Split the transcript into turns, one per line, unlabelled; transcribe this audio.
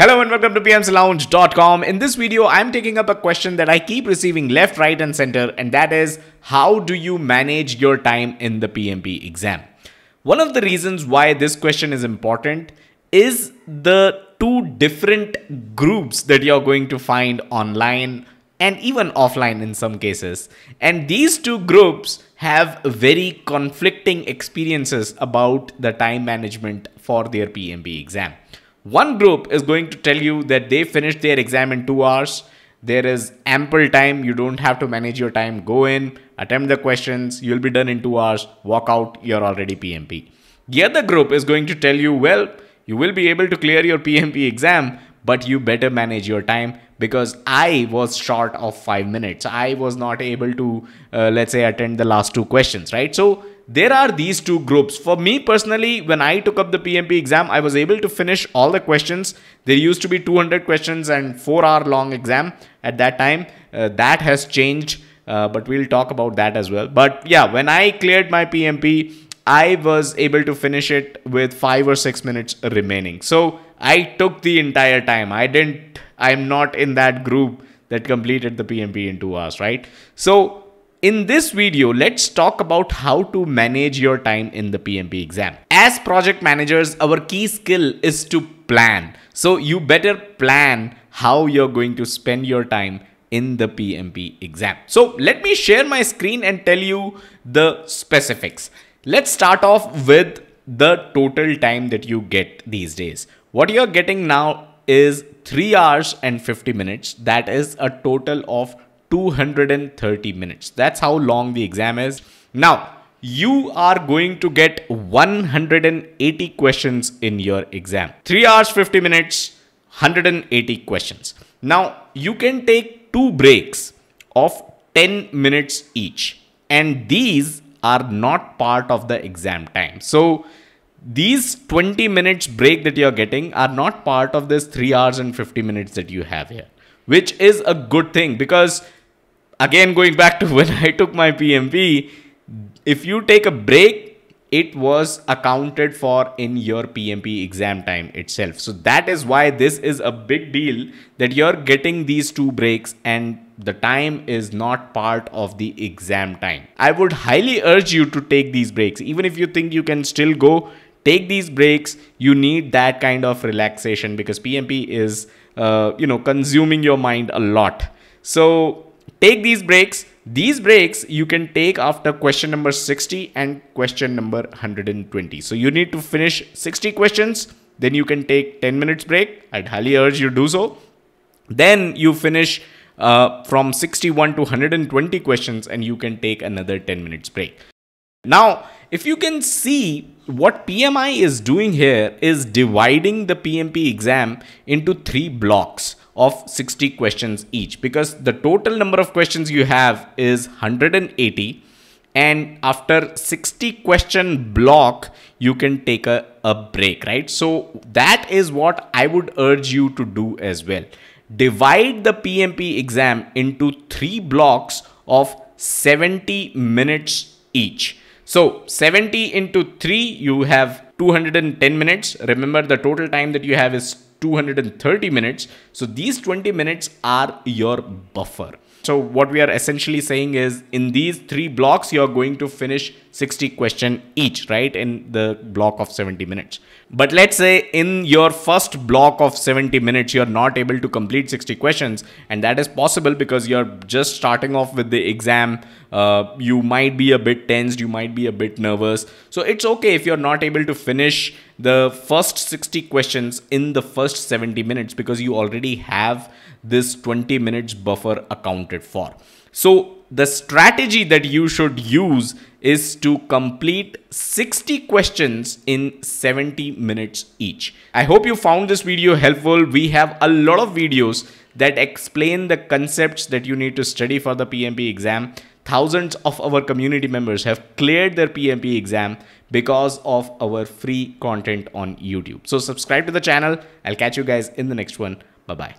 Hello and welcome to PMCLounge.com. In this video, I'm taking up a question that I keep receiving left, right and center, and that is, how do you manage your time in the PMP exam? One of the reasons why this question is important is the two different groups that you're going to find online and even offline in some cases. And these two groups have very conflicting experiences about the time management for their PMP exam. One group is going to tell you that they finished their exam in 2 hours. There is ample time. You don't have to manage your time. Go in, attempt the questions. You'll be done in 2 hours. Walk out. You're already PMP. The other group is going to tell you, well, you will be able to clear your PMP exam, but you better manage your time because I was short of 5 minutes. I was not able to, let's say, attend the last 2 questions, right? So there are these two groups. For me personally, when I took up the PMP exam, I was able to finish all the questions. There used to be 200 questions and 4-hour long exam at that time. That has changed, but we'll talk about that as well. But yeah, when I cleared my PMP, I was able to finish it with 5 or 6 minutes remaining. So I took the entire time. I'm not in that group that completed the PMP in 2 hours, right? So in this video, let's talk about how to manage your time in the PMP exam. As project managers, our key skill is to plan. So you better plan how you're going to spend your time in the PMP exam. So let me share my screen and tell you the specifics. Let's start off with the total time that you get these days. What you're getting now is 3 hours and 50 minutes. That is a total of 230 minutes. That's how long the exam is. Now, you are going to get 180 questions in your exam. 3 hours, 50 minutes, 180 questions. Now, you can take 2 breaks of 10 minutes each. And these are not part of the exam time. So these 20 minutes break that you're getting are not part of this 3 hours and 50 minutes that you have here, which is a good thing because, again, going back to when I took my PMP, if you take a break, it was accounted for in your PMP exam time itself. So that is why this is a big deal that you're getting these 2 breaks and the time is not part of the exam time. I would highly urge you to take these breaks. Even if you think you can still go, take these breaks. You need that kind of relaxation because PMP is, consuming your mind a lot. So take these breaks. These breaks you can take after question number 60 and question number 120. So you need to finish 60 questions. Then you can take 10 minutes break. I'd highly urge you to do so. Then you finish from 61 to 120 questions and you can take another 10 minutes break. Now, if you can see, what PMI is doing here is dividing the PMP exam into 3 blocks of 60 questions each, because the total number of questions you have is 180, and after 60 question block you can take a break, right? So that is what I would urge you to do as well. Divide the PMP exam into 3 blocks of 70 minutes each. So 70 into 3, you have 210 minutes. Remember, the total time that you have is 230 minutes. So these 20 minutes are your buffer. So what we are essentially saying is, in these 3 blocks, you're going to finish 60 questions each, right? In the block of 70 minutes. But let's say in your first block of 70 minutes, you're not able to complete 60 questions. And that is possible because you're just starting off with the exam. You might be a bit tensed. You might be a bit nervous. So it's okay if you're not able to finish the first 60 questions in the first 70 minutes because you already have this 20 minutes buffer accounted for. So the strategy that you should use is to complete 60 questions in 70 minutes each. I hope you found this video helpful. We have a lot of videos that explain the concepts that you need to study for the PMP exam. Thousands of our community members have cleared their PMP exam because of our free content on YouTube. So subscribe to the channel. I'll catch you guys in the next one. Bye-bye.